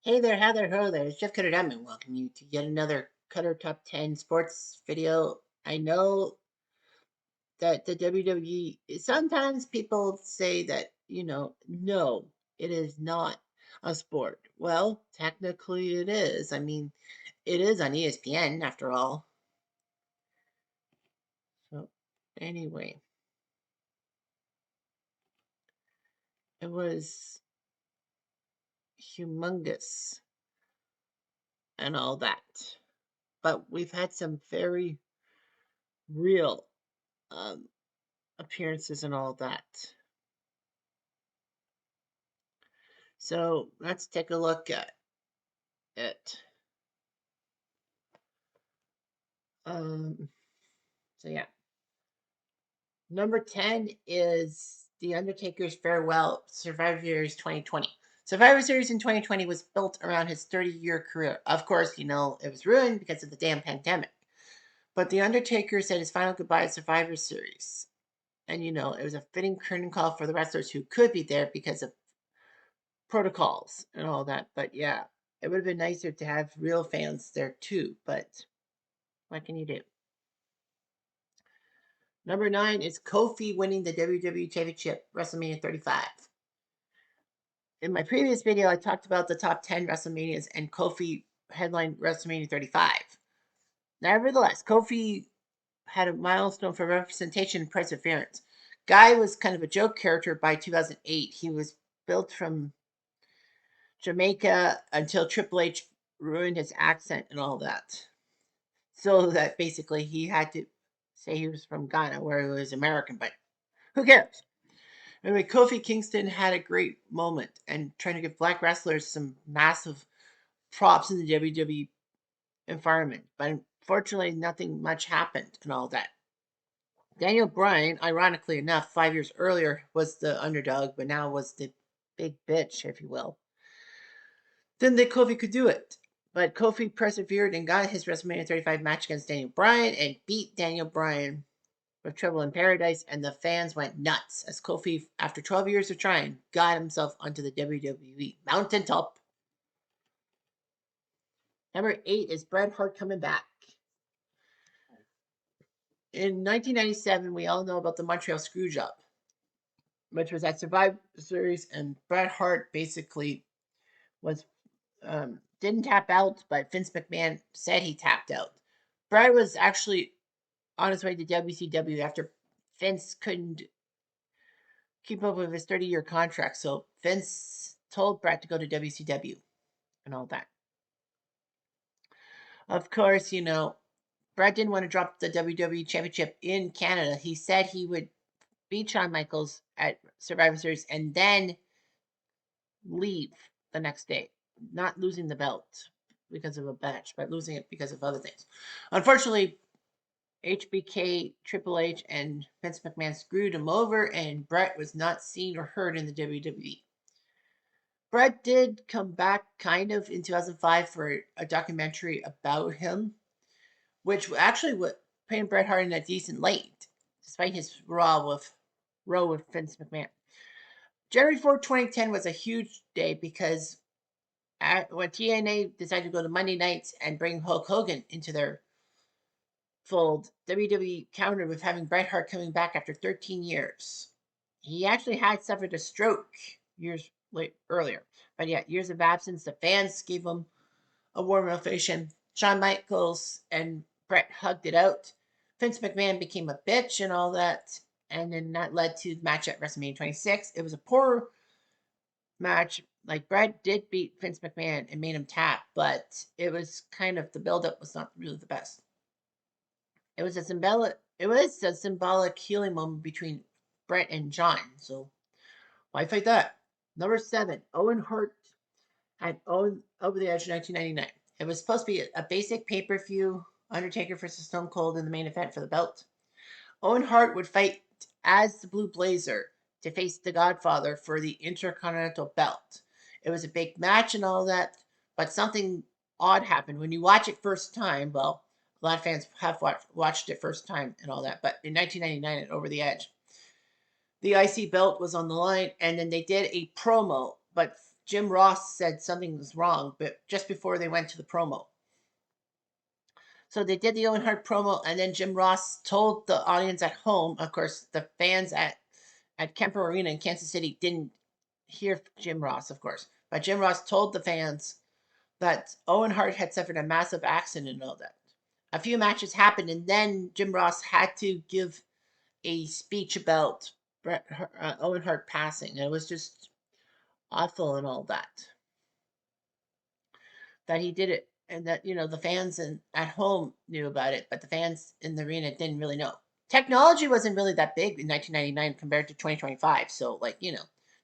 Hey there, how there, ho there. It's Jeff Cutter Diamond. Welcome you to yet another Cutter Top 10 sports video. I know that the WWE, sometimes people say that, no, it is not a sport. Well, technically it is. I mean, it is on ESPN after all. So, anyway, it was humongous and all that. But we've had some very real um, appearances and all that. So let's take a look at it. Um, so yeah, number 10 is The Undertaker's Farewell Survivor Series 2020. Survivor Series in 2020 was built around his 30-year career. Of course, it was ruined because of the damn pandemic. But The Undertaker said his final goodbye at Survivor Series. And it was a fitting curtain call for the wrestlers who could be there because of protocols and all that. But yeah, it would have been nicer to have real fans there too. But what can you do? Number 9 is Kofi winning the WWE Championship, WrestleMania 35. In my previous video, I talked about the top 10 WrestleManias, and Kofi headlined WrestleMania 35. Nevertheless, Kofi had a milestone for representation and perseverance. Guy was kind of a joke character by 2008. He was built from Jamaica until Triple H ruined his accent and all that. So that basically he had to say he was from Ghana, where he was American, but who cares? Anyway, Kofi Kingston had a great moment and trying to give black wrestlers some massive props in the WWE environment. But unfortunately, nothing much happened and all that. Daniel Bryan, ironically enough, 5 years earlier was the underdog, but now was the big bitch, if you will. Then that Kofi could do it. But Kofi persevered and got his WrestleMania 35 match against Daniel Bryan and beat Daniel Bryan with Trouble in Paradise, and the fans went nuts as Kofi, after 12 years of trying, got himself onto the WWE mountaintop. Number 8 is Bret Hart coming back. In 1997, we all know about the Montreal Screwjob, which was at Survivor Series, and Bret Hart basically was didn't tap out, but Vince McMahon said he tapped out. Bret was actually on his way to WCW after Vince couldn't keep up with his 30-year contract. So Vince told Bret to go to WCW and all that. Of course, Bret didn't want to drop the WWE Championship in Canada. He said he would beat Shawn Michaels at Survivor Series and then leave the next day, not losing the belt because of a match, but losing it because of other things. Unfortunately, HBK, Triple H, and Vince McMahon screwed him over, and Bret was not seen or heard in the WWE. Bret did come back kind of in 2005 for a documentary about him, which actually would put Bret Hart in a decent light, despite his row with Vince McMahon. January 4th, 2010 was a huge day because when TNA decided to go to Monday nights and bring Hulk Hogan into their fold, WWE countered with having Bret Hart coming back after 13 years. He actually had suffered a stroke earlier, but yeah, years of absence. The fans gave him a warm ovation. Shawn Michaels and Bret hugged it out. Vince McMahon became a bitch and all that, and then that led to the match at WrestleMania 26. It was a poor match. Like Bret did beat Vince McMahon and made him tap, but it was kind of the buildup was not really the best. It was a symbolic healing moment between Bret and John. So why fight that? Number 7, Owen Hart had Owen over the edge in 1999. It was supposed to be a basic pay-per-view Undertaker versus Stone Cold in the main event for the belt. Owen Hart would fight as the Blue Blazer to face the Godfather for the Intercontinental Belt. It was a big match and all that, but something odd happened. When you watch it first time, well, a lot of fans have watched it first time and all that, but in 1999 at Over the Edge, the IC belt was on the line, and then they did a promo, but Jim Ross said something was wrong, but just before they went to the promo. So they did the Owen Hart promo, and then Jim Ross told the audience at home. Of course, the fans at Kemper Arena in Kansas City didn't hear Jim Ross, of course, but Jim Ross told the fans that Owen Hart had suffered a massive accident and all that. A few matches happened, and then Jim Ross had to give a speech about Owen Hart passing. And it was just awful and all that he did it, and that the fans at home knew about it, but the fans in the arena didn't really know. Technology wasn't really that big in 1999 compared to 2025, so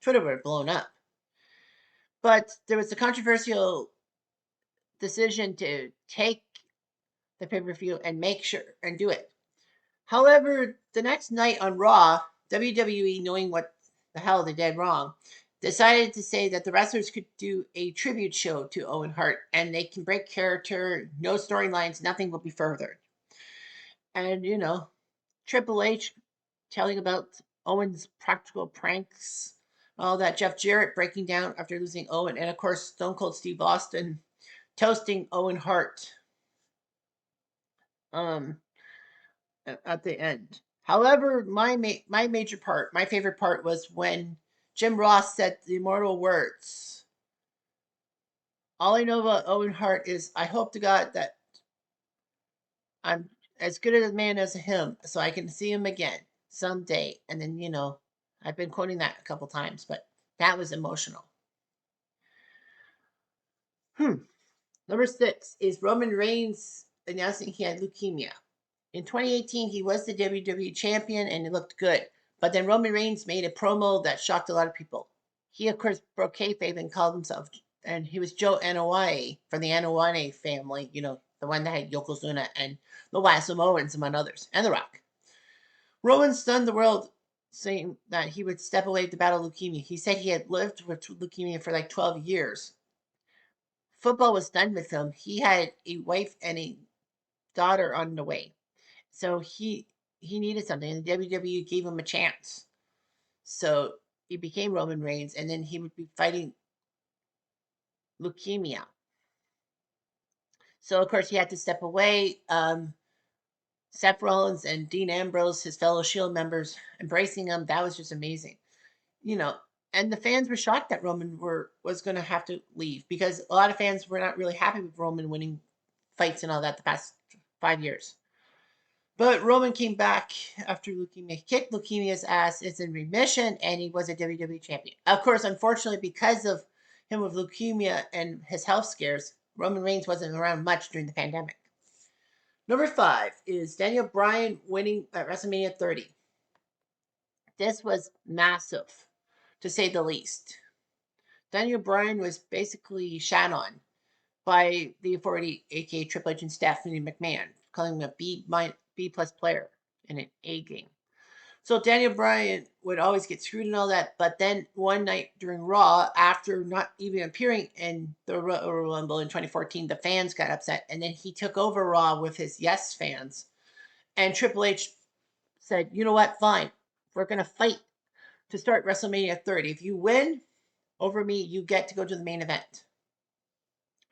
Twitter would have blown up. But there was a controversial decision to take the pay per view and make sure and do it. However, the next night on Raw, WWE, knowing what the hell they did wrong, decided to say that the wrestlers could do a tribute show to Owen Hart and they can break character, no storylines, nothing will be furthered. And, Triple H telling about Owen's practical pranks, all that, Jeff Jarrett breaking down after losing Owen, and of course, Stone Cold Steve Austin toasting Owen Hart um, at the end. However, my major part, my favorite part was when Jim Ross said the immortal words. All I know about Owen Hart is I hope to God that I'm as good a man as him so I can see him again someday. And then, I've been quoting that a couple times, but that was emotional. Number 6 is Roman Reigns announcing he had leukemia. In 2018, he was the WWE champion and it looked good. But then Roman Reigns made a promo that shocked a lot of people. He, of course, broke kayfabe and called himself, and he was Joe Anoa'i from the Anoa'i family, the one that had Yokozuna and the Samoans, among others, and The Rock. Roman stunned the world, saying that he would step away to battle leukemia. He said he had lived with leukemia for like 12 years. Football was done with him. He had a wife and a daughter on the way. So he needed something, and the WWE gave him a chance. So he became Roman Reigns, and then he would be fighting leukemia. So of course he had to step away. Seth Rollins and Dean Ambrose, his fellow Shield members, embracing him. That was just amazing, you know. And the fans were shocked that Roman was going to have to leave because a lot of fans were not really happy with Roman winning fights and all that the past 5 years. But Roman came back after leukemia. He kicked leukemia's ass, is in remission, and he was a WWE champion. Of course, unfortunately, because of him with leukemia and his health scares, Roman Reigns wasn't around much during the pandemic. Number 5 is Daniel Bryan winning at WrestleMania 30. This was massive, to say the least. Daniel Bryan was basically shat on by the authority, aka Triple H and Stephanie McMahon, calling him a B plus player in an A game. So Daniel Bryan would always get screwed and all that, but then one night during Raw, after not even appearing in the Royal Rumble in 2014, the fans got upset, and then he took over Raw with his Yes fans, and Triple H said, "You know what? Fine, we're gonna fight to start WrestleMania 30. If you win over me, you get to go to the main event."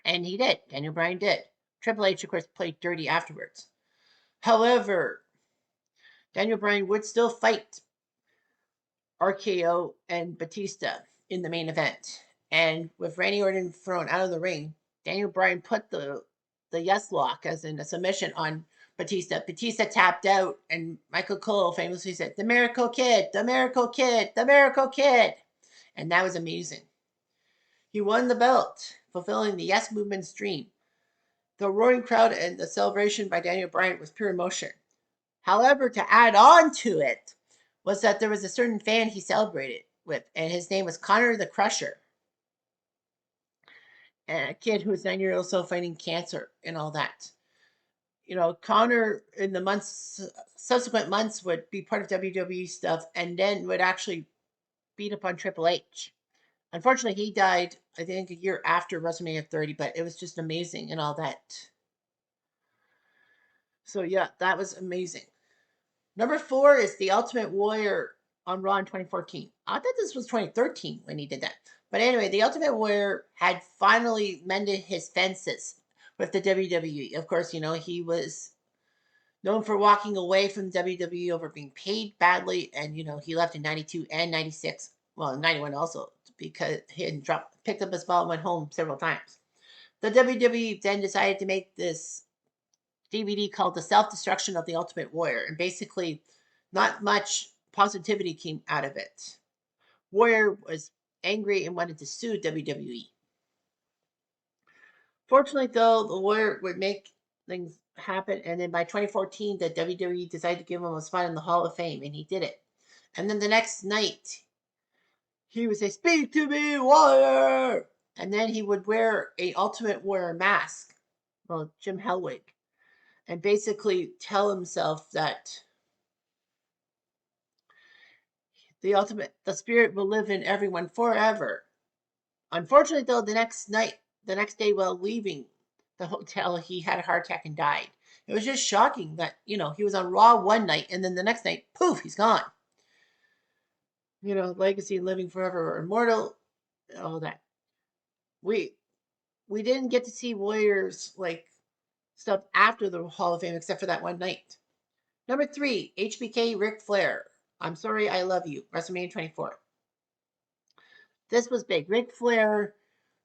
And he did. Daniel Bryan did. Triple H, of course, played dirty afterwards. However, Daniel Bryan would still fight RKO and Batista in the main event. And with Randy Orton thrown out of the ring, Daniel Bryan put the yes lock, as in a submission, on Batista. Batista tapped out, and Michael Cole famously said, "The Miracle Kid, the Miracle Kid, the Miracle Kid." And that was amazing. He won the belt, fulfilling the Yes Movement's dream. The roaring crowd and the celebration by Daniel Bryan was pure emotion. However, to add on to it was that there was a certain fan he celebrated with, and his name was Connor the Crusher, and a kid who was 9 years old, still fighting cancer and all that. Connor in the subsequent months would be part of WWE stuff, and then would actually beat up on Triple H. Unfortunately, he died, I think, a year after WrestleMania 30, but it was just amazing and all that. So yeah, that was amazing. Number 4 is the Ultimate Warrior on Raw in 2014. I thought this was 2013 when he did that. But anyway, the Ultimate Warrior had finally mended his fences with the WWE. Of course, he was known for walking away from WWE over being paid badly, and he left in '92 and '96. Well, '91 also because he had picked up his ball and went home several times. The WWE then decided to make this DVD called "The Self Destruction of the Ultimate Warrior," and basically, not much positivity came out of it. Warrior was angry and wanted to sue WWE. Fortunately, though, the Warrior would make things happen, and then by 2014, the WWE decided to give him a spot in the Hall of Fame, and he did it. And then the next night, he would say, "Speak to me, Warrior!" And then he would wear a Ultimate Warrior mask, well, Jim Hellwig, and basically tell himself that the spirit will live in everyone forever. Unfortunately, though, the next day while leaving the hotel, he had a heart attack and died. It was just shocking that, he was on Raw one night and then the next night, poof, he's gone. Legacy, living forever, immortal, all that. We we didn't get to see Warriors like stuff after the Hall of Fame except for that one night. Number 3, HBK Ric Flair. I'm sorry, I love you. WrestleMania 24. This was big. Ric Flair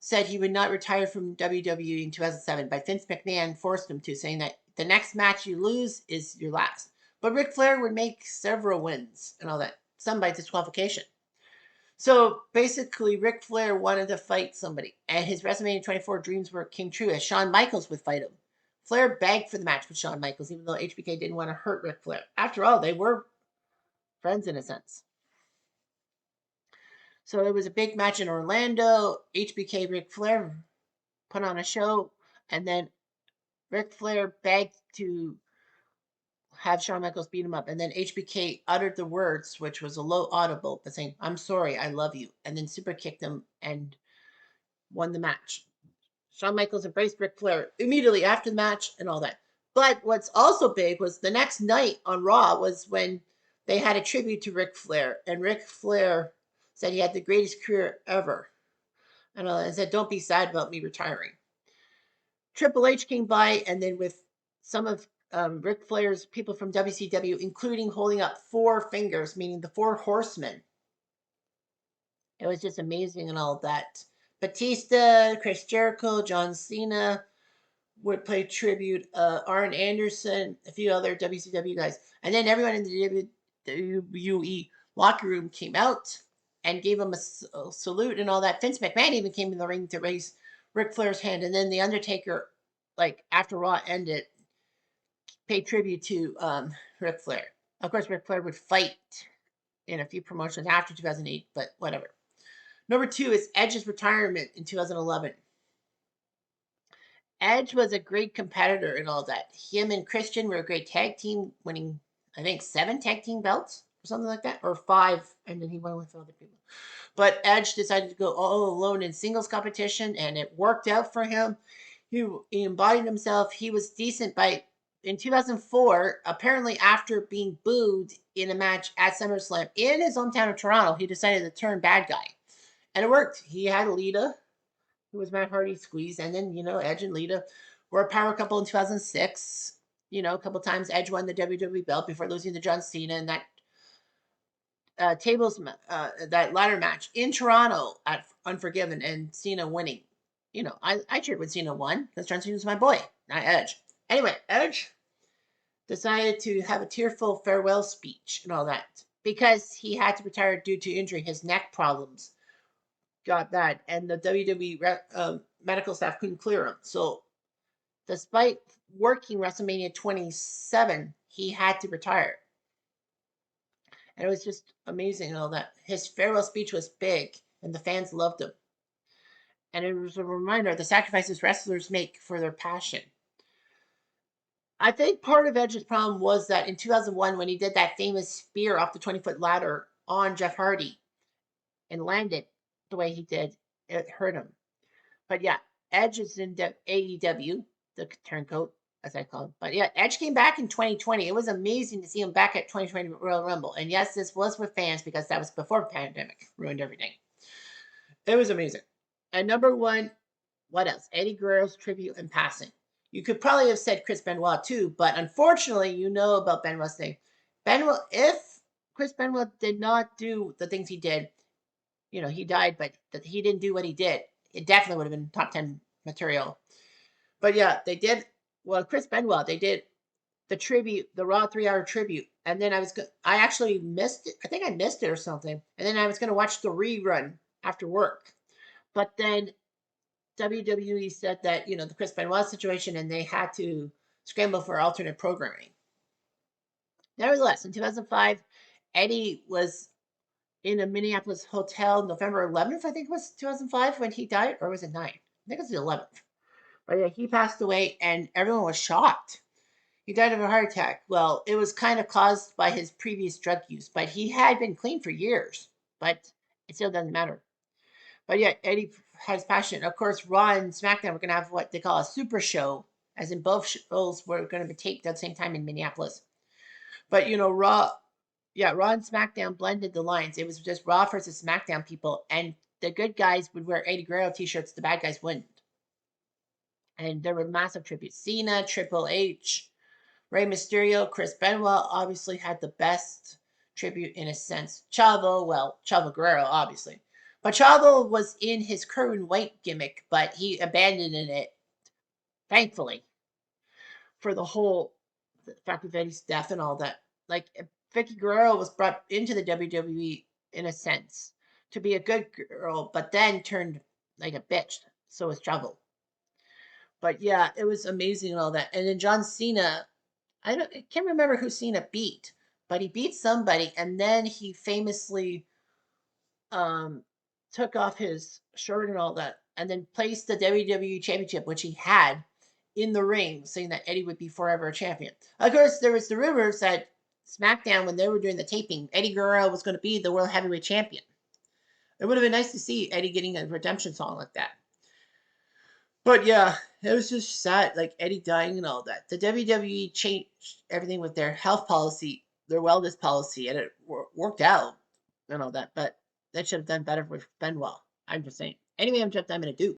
said he would not retire from WWE in 2007, but Vince McMahon forced him to, saying that the next match you lose is your last. But Ric Flair would make several wins and all that, some by disqualification. So basically, Ric Flair wanted to fight somebody, and his WrestleMania 24 dreams came true as Shawn Michaels would fight him. Flair begged for the match with Shawn Michaels, even though HBK didn't want to hurt Ric Flair. After all, they were friends in a sense. So it was a big match in Orlando. HBK Ric Flair put on a show, and then Ric Flair begged to have Shawn Michaels beat him up, and then HBK uttered the words, which was a low audible, but saying, "I'm sorry, I love you," and then super kicked him and won the match. Shawn Michaels embraced Ric Flair immediately after the match and all that. But what's also big was the next night on Raw was when they had a tribute to Ric Flair, and Ric Flair said he had the greatest career ever, and I said, "Don't be sad about me retiring." Triple H came by, and then with some of Ric Flair's people from WCW, including holding up 4 fingers, meaning the 4 horsemen. It was just amazing and all that. Batista, Chris Jericho, John Cena would play tribute. Arn Anderson, a few other WCW guys, and then everyone in the WWE locker room came out and gave him a salute and all that. Vince McMahon even came in the ring to raise Ric Flair's hand, and then the Undertaker, like after Raw ended, paid tribute to Ric Flair. Of course, Ric Flair would fight in a few promotions after 2008, but whatever. Number 2 is Edge's retirement in 2011. Edge was a great competitor and all that. Him and Christian were a great tag team, winning, I think, 7 tag team belts or something like that, or 5, and then he won with other people. But Edge decided to go all alone in singles competition, and it worked out for him. He embodied himself. He was decent by in 2004. Apparently, after being booed in a match at SummerSlam in his hometown of Toronto, he decided to turn bad guy, and it worked. He had Lita, who was Matt Hardy's squeeze, and then Edge and Lita were a power couple in 2006. A couple times Edge won the WWE belt before losing to John Cena in that that ladder match in Toronto at Unforgiven, and Cena winning. I cheered when Cena won because John Cena was my boy, not Edge. Anyway, Edge decided to have a tearful farewell speech and all that because he had to retire due to injury, his neck problems. Got that, and the WWE medical staff couldn't clear him. So, despite working WrestleMania 27, he had to retire. And it was just amazing and all that. His farewell speech was big, and the fans loved him. And it was a reminder of the sacrifices wrestlers make for their passion. I think part of Edge's problem was that in 2001, when he did that famous spear off the 20-foot ladder on Jeff Hardy and landed the way he did, it hurt him. But yeah, Edge is in AEW, the turncoat, as I call it. But yeah, Edge came back in 2020. It was amazing to see him back at 2020 Royal Rumble. And yes, this was with fans because that was before the pandemic ruined everything. It was amazing. And number one, what else? Eddie Guerrero's tribute and passing. You could probably have said Chris Benoit too, but unfortunately, you know about Benoit's thing. Benoit, if Chris Benoit did not do the things he did, he died, but that he didn't do what he did, it definitely would have been top 10 material. But yeah, they did. Well, Chris Benoit, they did the tribute, the Raw 3 hour tribute, and then I actually missed it. I think I missed it or something, and then I was going to watch the rerun after work. But then WWE said that the Chris Benoit situation, and they had to scramble for alternate programming. Nevertheless, in 2005, Eddie was in a Minneapolis hotel November 11th, I think it was 2005 when he died, or was it 9th? I think it was the 11th. But yeah, he passed away, and everyone was shocked. He died of a heart attack. Well, it was kind of caused by his previous drug use, but he had been clean for years. But it still doesn't matter. But yeah, Eddie has passion. Of course, Raw and SmackDown were going to have what they call a super show, as in both shows were going to be taped at the same time in Minneapolis. But Raw, yeah, Raw and SmackDown blended the lines. It was just Raw versus SmackDown people, and the good guys would wear Eddie Guerrero t-shirts. The bad guys wouldn't. And there were massive tributes. Cena, Triple H, Rey Mysterio, Chris Benoit obviously had the best tribute in a sense. Chavo Guerrero, obviously. But Chavo was in his Kerwin White gimmick, but he abandoned it, thankfully, for the whole fact of Eddie's death and all that. Like, Vicky Guerrero was brought into the WWE in a sense to be a good girl, but then turned like a bitch. So was Chavo. But yeah, it was amazing and all that. And then John Cena, I can't remember who Cena beat, but he beat somebody, and then he famously um took off his shirt and all that, and then placed the WWE Championship, which he had, in the ring, saying that Eddie would be forever a champion. Of course, there was the rumors that SmackDown, when they were doing the taping, Eddie Guerrero was going to be the World Heavyweight Champion. It would have been nice to see Eddie getting a redemption song like that. But yeah, it was just sad, like Eddie dying and all that. The WWE changed everything with their health policy, their wellness policy, and it worked out and all that. But they should have done better with Benoit. I'm just saying. Anyway, I'm going to do.